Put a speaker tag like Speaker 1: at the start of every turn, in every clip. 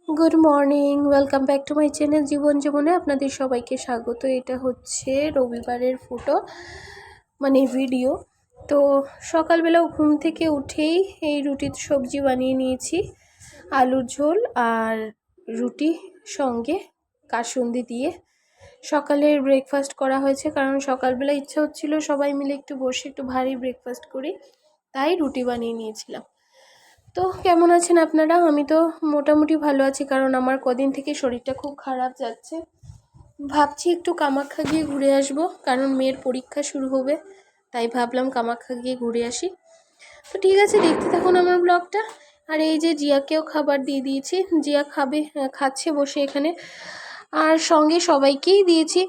Speaker 1: Good morning, welcome back to my channel জীবন জীবনে আপনাদের সবাইকে স্বাগত। এটা হচ্ছে রবিবারের ফটো, মানে ভিডিও। তো সকালবেলা ঘুম থেকে উঠেই এই রুটির সবজি বানিয়ে নিয়েছি, আলুর ঝোল আর রুটি সঙ্গে কাসুন্দি দিয়ে সকালের ব্রেকফাস্ট করা হয়েছে। কারণ সকালবেলা ইচ্ছা হচ্ছিল সবাই মিলে একটু বসে একটু ভারী ব্রেকফাস্ট করি, তাই রুটি বানিয়ে নিয়েছিলাম। তো কেমন আছেন আপনারা? আমি তো মোটামুটি ভালো আছি, কারণ আমার কদিন থেকে শরীরটা খুব খারাপ যাচ্ছে। ভাবছি একটু কামাখ্যা গিয়ে ঘুরে আসব, কারণ মেয়ের পরীক্ষা শুরু হবে, তাই ভাবলাম কামাখ্যা গিয়ে ঘুরে আসি। তো ঠিক আছে, দেখতে থাকুন আমার ব্লগটা। আর এই যে জিয়াকেও খাবার দিয়ে দিয়েছি, জিয়া খাচ্ছে বসে এখানে, আর সঙ্গে সবাইকেই দিয়েছি।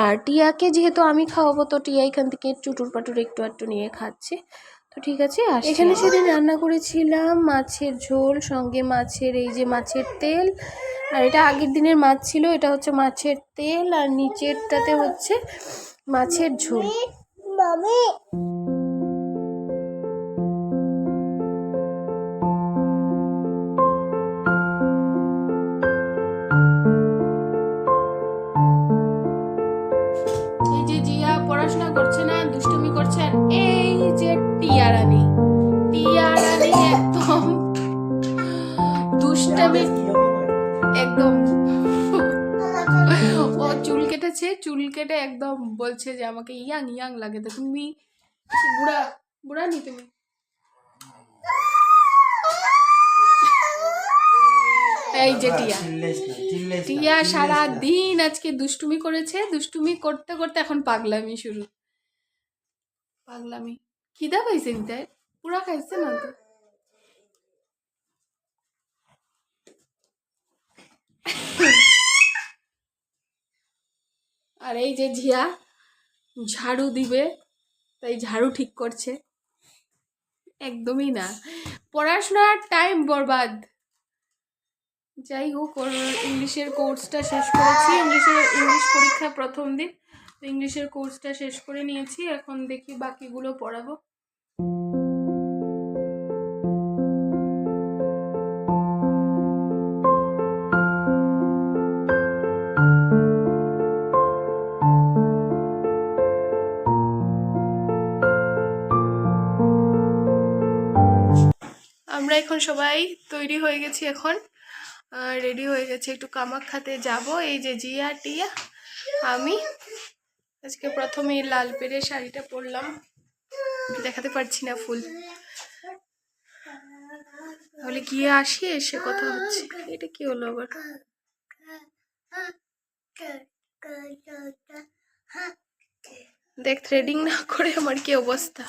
Speaker 1: আর টিয়াকে যেহেতু আমি খাওয়াবো, তো টিয়া এখান থেকে চুটুর পাটুর একটু একটু নিয়ে খাচ্ছে। তো ঠিক আছে, এখানে সেদিন রান্না করেছিলাম মাছের ঝোল, সঙ্গে মাছের এই যে মাছের তেল। আর এটা আগের দিনের মাছ ছিল, এটা হচ্ছে মাছের তেল, আর নিচেরটাতে হচ্ছে মাছের ঝোল। এই যে জিয়া পড়াশোনা করছে না, দুষ্টুমি করছে। আর এই যে টিয়া রানী একদম দুষ্টামি, একদম ও চুল কেটেছে, চুল কেটে একদম বলছে যে আমাকে ইয়াং ইয়াং লাগে। তো তুমি বুড়া বুড়া নি তুমি? এই যে টিয়া সারা দিন আজকে দুষ্টুমি করেছে, দুষ্টুমি করতে করতে এখন পাগলামি শুরু। পাগলামি খিদা পাইছে নিতে, পুরা খাইছে না তো। আর এই যে ঝিয়া ঝাড়ু দিবে, তাই ঝাড়ু ঠিক করছে। একদমই না, পড়াশোনার টাইম বরবাদ। যাই হোক, ওর ইংলিশের কোর্সটা শেষ করেছি, ইংলিশ পরীক্ষা প্রথম দিন, ইংলিশের কোর্সটা শেষ করে নিয়েছি। এখন দেখি বাকিগুলো পড়াবো। আমরা এখন সবাই তৈরি হয়ে গেছি, এখন রেডি হয়ে গেছে, একটু কামাখ্যাতে যাব। এই যে জিয়া টিয়া আমি। আজকে প্রথমে লাল পেড়ে শাড়িটা পরলাম, দেখাতে পারছি না ফুল, তাহলে গিয়ে আসি, এসে কথা হচ্ছে। এটা কি হলো আবার? দেখ, থ্রেডিং না করে আমার কি অবস্থা।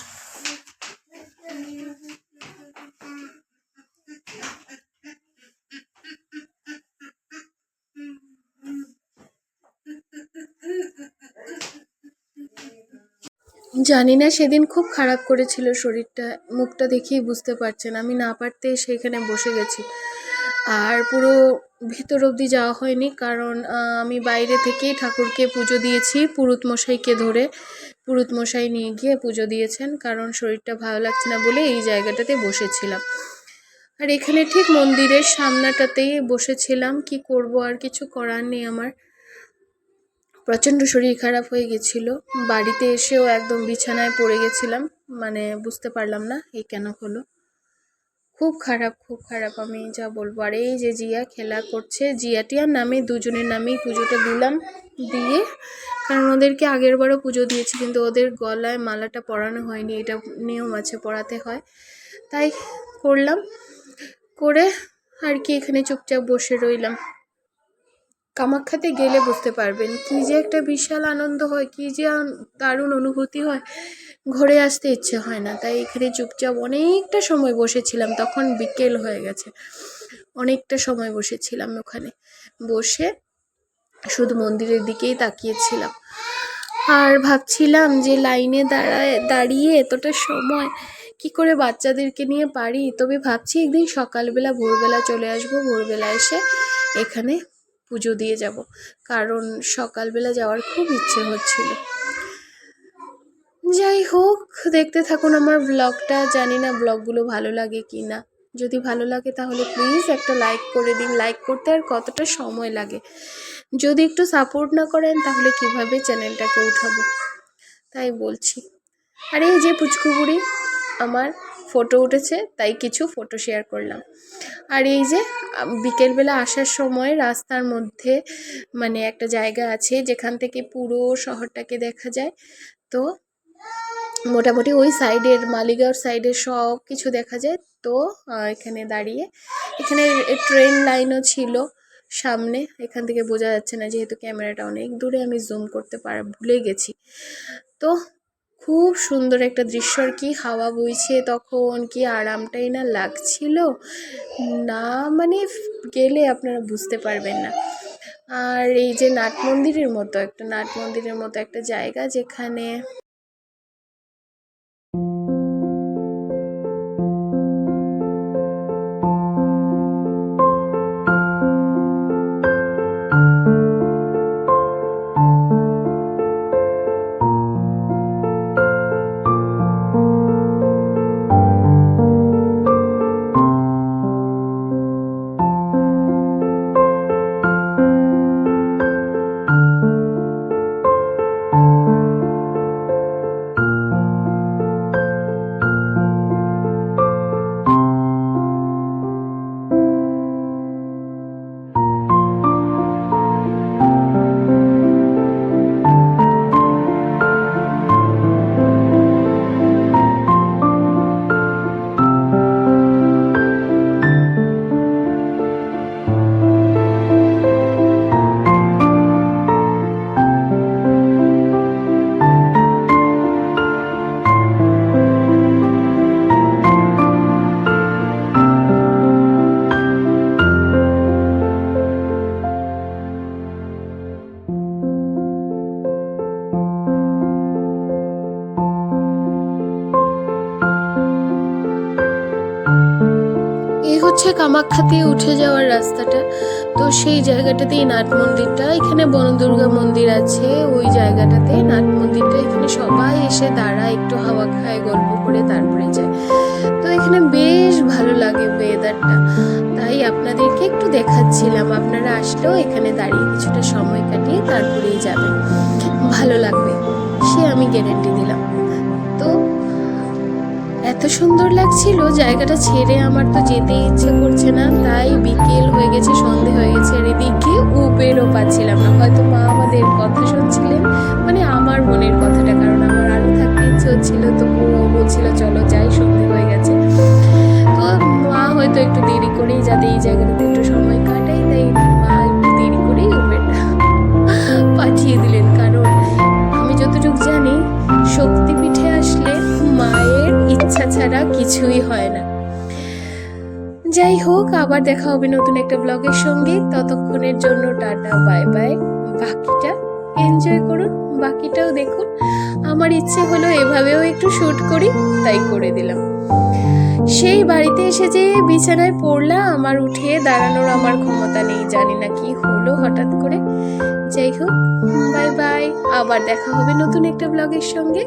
Speaker 1: জানি না, সেদিন খুব খারাপ করেছিল শরীরটা, মুখটা দেখেই বুঝতে পারছেন। আমি না পারতে সেখানে বসে গেছি, আর পুরো ভিতর অবধি যাওয়া হয়নি, কারণ আমি বাইরে থেকেই ঠাকুরকে পুজো দিয়েছি। পুরুত মশাইকে ধরে পুরুত মশাই নিয়ে গিয়ে পুজো দিয়েছেন, কারণ শরীরটা ভালো লাগছে না বলে এই জায়গাটাতে বসেছিলাম। আর এখানে ঠিক মন্দিরের সামনাটাতেই বসেছিলাম। কি করব, আর কিছু করার নেই আমার। প্রচণ্ড শরীর খারাপ হয়ে গেছিলো, বাড়িতে এসেও একদম বিছানায় পড়ে গেছিলাম, মানে বুঝতে পারলাম না এই কেন হলো। খুব খারাপ, খুব খারাপ, আমি যা বলবো। আর এই যে জিয়া খেলা করছে, জিয়াটিয়ার নামে দুজনের নামেই পুজোটা দিলাম, দিয়ে কারণ ওদেরকে আগের বারও পুজো দিয়েছি, কিন্তু ওদের গলায় মালাটা পরানো হয়নি, এটা নিয়ম আছে, পরাতে হয়, তাই করলাম। করে আর কি এখানে চুপচাপ বসে রইলাম। কামাখ্যাতে গেলে বুঝতে পারবেন কি যে একটা বিশাল আনন্দ হয়, কি যে দারুণ অনুভূতি হয়, ঘরে আসতে ইচ্ছে হয় না। তাই এখানে চুপচাপ অনেকটা সময় বসেছিলাম, তখন বিকেল হয়ে গেছে, অনেকটা সময় বসেছিলাম ওখানে, বসে শুধু মন্দিরের দিকেই তাকিয়েছিলাম। আর ভাবছিলাম যে লাইনে দাঁড়িয়ে এতটা সময় কি করে বাচ্চাদেরকে নিয়ে পারি। তবে ভাবছি একদিন সকালবেলা ভোরবেলা চলে আসবো, ভোরবেলা এসে এখানে পুজো দিয়ে যাব, কারণ সকালবেলা যাওয়ার খুব ইচ্ছে হচ্ছিল। যাই হোক, দেখতে থাকুন আমার ব্লগটা। জানি না ব্লগগুলো ভালো লাগে কি না, যদি ভালো লাগে তাহলে প্লিজ একটা লাইক করে দিন। লাইক করতে আর কতটা সময় লাগে, যদি একটু সাপোর্ট না করেন তাহলে কিভাবে চ্যানেলটাকে উঠাবো, তাই বলছি। আর এই যে পুচকু বুড়ি আমার ফটো উঠেছে, তাই কিছু ফটো শেয়ার করলাম। আর এই যে বিকেলবেলা আসার সময় রাস্তার মধ্যে মানে একটা জায়গা আছে যেখান থেকে পুরো শহরটাকে দেখা যায়। তো মোটামুটি ওই সাইডের মালিগাঁওর সাইডের সব কিছু দেখা যায়। তো এখানে দাঁড়িয়ে, এখানে ট্রেন লাইনও ছিল সামনে, এখান থেকে বোঝা যাচ্ছে না যেহেতু ক্যামেরাটা অনেক দূরে, আমি জুম করতে ভুলে গেছি। তো খুব সুন্দর একটা দৃশ্য, আর কি হাওয়া বইছে তখন, কি আরামটাই না লাগছিল না, মানে গেলে আপনারা বুঝতে পারবেন না। আর এই যে নাট মন্দিরের মতো একটা জায়গা যেখানে হচ্ছে কামাখ্যাতে উঠে যাওয়ার রাস্তাটা। তো সেই জায়গাটাতেই নাট মন্দিরটা, এখানে বনদুর্গা মন্দির আছে ওই জায়গাটাতে নাট মন্দিরটা। এখানে সবাই এসে দাঁড়ায়, একটু হাওয়া খায়, গল্প করে তারপরে যায়। তো এখানে বেশ ভালো লাগে ওয়েদারটা, তাই আপনাদেরকে একটু দেখাচ্ছিলাম। আপনারা আসলেও এখানে দাঁড়িয়ে কিছুটা সময় কাটিয়ে তারপরেই যাবেন, ভালো লাগবে, সে আমি গ্যারেন্টি দিলাম। তো এত সুন্দর লাগছিল জায়গাটা, ছেড়ে আমার তো যেতে ইচ্ছে করছে না। তাই বিকেল হয়ে গেছে, সন্ধে হয়ে গেছে, আর এদিকে উবেরও পাচ্ছিলাম না। হয়তো মা আমাদের কথা শুনছিলেন, মানে আমার মনের কথাটা, কারণ আমার আরও থাকতে ইচ্ছে হচ্ছিল। তো ও বলছিল চলো যাই, সন্ধে হয়ে গেছে। তো মা হয়তো একটু দেরি করেই, যাতে এই জায়গাটাতে একটু সময় কাটাই, তাই মা একটু দেরি করেই উবেরটা পাঠিয়ে দিলেন। কারণ আমি যতটুকু জানি শক্তিপীঠে আসলে মায়ের ইচ্ছা ছাড়া কিছুই হয় না। যাই হোক, আবার দেখা হবে নতুন একটা ব্লগের সঙ্গে। ততক্ষণের জন্য টাটা, বাই বাই। বাকিটা এনজয় করুন, বাকিটাও দেখুন। আমার ইচ্ছে হলো এভাবেও একটু শুট করি, তাই করে দিলাম। সেই বাড়িতে এসে যে বিছানায় পড়লাম, আমার উঠে দাঁড়ানোর আমার ক্ষমতা নেই, জানি না কি হলো হঠাৎ করে। যাই হোক, বাই বাই, আবার দেখা হবে নতুন একটা ব্লগের সঙ্গে।